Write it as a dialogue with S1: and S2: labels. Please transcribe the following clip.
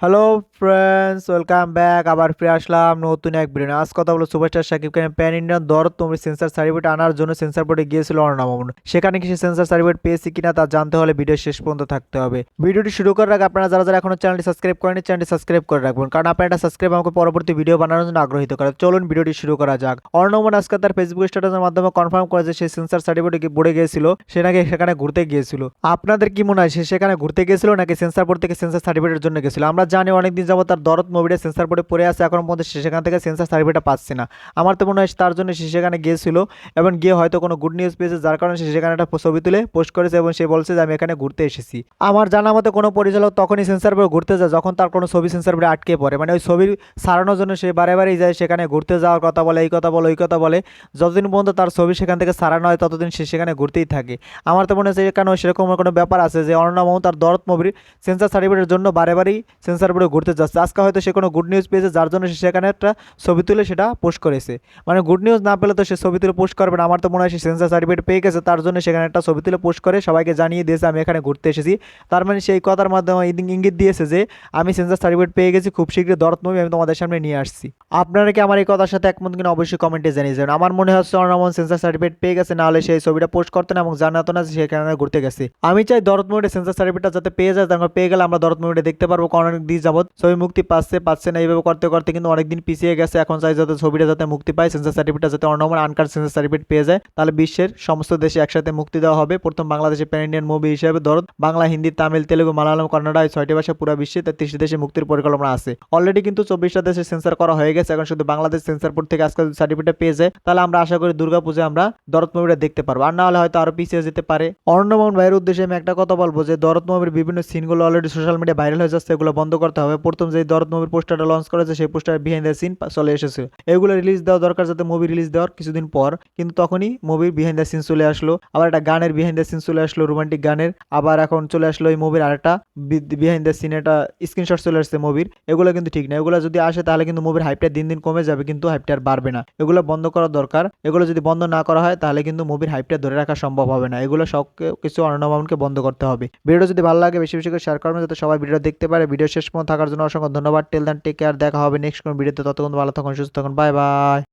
S1: Hello friends, welcome back. আবার ফিরে আসলাম নতুন এক ভিডিও। আজ কথা বলো সুপারস্টার শাকিব খানের প্যান ইন্ডিয়ান দরদ তুমি সেন্সার সার্টিফিকেট আনার জন্য সেন্সার বোর্ডে গিয়েছিল অর্ণব মামুন। সেখানে কি সে সেন্সার সার্টিফিকেট পেয়েছে কিনা তা জানতে হলে ভিডিও শেষ পর্যন্ত থাকতে হবে। ভিডিওটি শুরু করার আগে আপনারা যারা যারা এখনো চ্যানেলটি সাবস্ক্রাইব করেনি চ্যানেলটি সাবস্ক্রাইব করে রাখবেন, কারণ আপনার একটা সাবস্ক্রাইব আমাকে পরবর্তী ভিডিও বানানোর জন্য আগ্রহীত করে। চলুন ভিডিওটি শুরু করা যাক। অর্ণব মামুন আজকে তার ফেসবুক স্ট্যাটাসের মাধ্যমে কনফার্ম করে যে সে সেন্সার সার্টিফিকেট বোর্ডে গিয়েছিল, সে নাকি সেখানে ঘুরতে গিয়েছিল। আপনাদের কি মনে হয় সে সেখানে ঘুরতে গিয়েছিল নাকি সেন্সার বোর্ড থেকে সেন্সার সার্টিফিকেটের জন্য গেছিল? আমরা জানি অনেকদিন যাবত তার দরদ মুভিটা সেন্সার বোর্ডে পড়ে আছে, এখন পর্যন্ত সে সেখান থেকে সেন্সার সার্টিফিকেটটা পাচ্ছে না। আমার তো মনে হয় তার জন্য সে সেখানে গিয়েছিল এবং গিয়ে হয়তো কোনো গুড নিউজ পেয়েছে, যার কারণে সে সেখানে একটা ছবি তুলে পোস্ট করেছে এবং সে বলছে যে আমি এখানে ঘুরতে এসেছি। আমার জানা মতে কোনো পরিচালক তখনই সেন্সার বোর্ডে ঘুরতে যায় যখন তার কোনো ছবি সেন্সার বোর্ডে আটকে পড়ে, মানে ওই ছবির সারানোর জন্য সে বারে বারেই যায়, সেখানে ঘুরতে যাওয়ার কথা বলে, এই কথা বলে, ওই কথা বলে। যতদিন পর্যন্ত তার ছবি সেখান থেকে সারানো হয় ততদিন সে সেখানে ঘুরতেই থাকে। আমার তো মনে হচ্ছে এখানে সেরকম কোনো ব্যাপার আছে যে অর্ণব মামুন তার দরদ মুভির সেন্সার সার্টিফিকেটের জন্য বারে বারেই সেন্সার বোর্ডে ঘুরতে যাচ্ছে। আজকে হয়তো সে কোনো গুড নিউজ পেয়েছে, যার জন্য সে সেখানে একটা ছবি তুলে সেটা পোস্ট করেছে। মানে গুড নিউজ না পেলে তো সে ছবি তুলে পোস্ট করবে না। আমার তো মনে হয় সে সেন্সার সার্টিফিকেট পেয়ে গেছে, তার জন্য সেখানে একটা ছবি তুলে পোস্ট করে সবাইকে জানিয়ে দিয়েছে আমি এখানে ঘুরতে এসেছি। তার মানে সেই কথার মাধ্যমে ইঙ্গিত দিয়েছে যে আমি সেন্সার সার্টিফিকেট পেয়ে গেছি, খুব শীঘ্রই দরদ মুভি আমি তোমাদের সামনে নিয়ে আসছি। আপনারা কি আমার এই কথার সাথে একমত কিনা অবশ্যই কমেন্টে জানিয়ে যাবেন। আমার মনে হচ্ছে অর্ণব মামুন সেন্সার সার্টিফিকেট পেয়ে গেছে, না হলে সেই ছবিটা পোস্ট করতে না এবং জানাতো না যে সেখানে ঘুরতে গেছে। আমি চাই দরদ মুভির সেন্সার সার্টিফিকেটটা যাতে পেয়ে যায়, তারপর পেয়ে গেলে আমরা দরদ মুভিটা দেখতে পারবো। কারণ অনেক দিন যাবত ছবি মুক্তি পাচ্ছে না, এইভাবে করতে করতে কিন্তু অনেকদিন পিছিয়ে গেছে। এখন চাই যাতে ছবিটা যাতে মুক্তি পায়, সেন্সার সার্টিফিকেটটা যাতে Arnab Mamun uncut censor certificate পেয়ে যায়, তাহলে বিশ্বের সমস্ত দেশে একসাথে মুক্তি দেওয়া হবে। প্রথম বাংলাদেশে প্যান ইন্ডিয়ান মুভি হিসেবে দরদ বাংলা, হিন্দি, তামিল, তেলেগু, মালায়ালাম, কন্নড়া এই 6টি ভাষা পুরো বিশ্বে 33টি দেশে মুক্তির পরিকল্পনা আছে। অলরেডি কিন্তু 24টা দেশে সেন্সার করা হয়ে গেছে। এখন শুধু বাংলাদেশ সেন্সার বোর্ড থেকে আজকাল সার্টিফিকেট পেয়ে যায়, তাহলে আমরা আশা করি দুর্গাপূজায় আমরা দরদ মুভিটা দেখতে পারবো, আর না হলে হয়তো আরো পিছিয়ে যেতে পারে। অর্ণব মামুন ভাইয়ের উদ্দেশ্যে আমি একটা কথা বলবো যে দরদ মুভির বিভিন্ন সিনগুলো অলরেডি সোশ্যাল মিডিয়া ভাইরাল হয়ে যাচ্ছে, এগুলো বন্ধ করতে হবে। প্রথম যে দরদ মুভির পোস্টারটা লঞ্চ করেছে সেই পোস্টার বিহাইন্ড দ্য সিন চলে এসেছে, এগুলো রিলিজ দেওয়া দরকার, যাতে মুভি রিলিজ দেওয়ার কিছুদিন পর। কিন্তু তখনই মুভির বিহাইন্ড দ্য সিন চলে আসলো, আবার একটা গানের বিহাইন্ড দ্য সিন চলে আসলো, রোমান্টিক গানের। আবার এখন চলে আসলো এই মুভির আরেকটা বিহাইন্ড দ্য সিন, একটা স্ক্রিনশট চলে আসছে মুভির। এগুলো কিন্তু ঠিক না, এগুলো যদি আসে তাহলে কিন্তু মুভির হাইপটা দিন দিন কমে যাবে, কিন্তু হাইপটা আর বাড়বে না। এগুলো বন্ধ করা দরকার। এগুলো যদি বন্ধ না করা হয় তাহলে কিন্তু মুভির হাইপটা ধরে রাখা সম্ভব হবে না। এগুলো সব কিছু অর্ণব মামুনকে বন্ধ করতে হবে। ভিডিও যদি ভালো লাগে বেশি বেশি করে শেয়ার করবেন, যাতে সবাই ভিডিও দেখতে পারে। ভিডিও শেষ পর্যন্ত থাকার জন্য অসংখ্য ধন্যবাদ। টেল দেন টেক কেয়ার, দেখা হবে নেক্সট কোন ভিডিওতে। ততক্ষণ ভালো থাকুন, সুস্থ থাকুন, বাই বাই।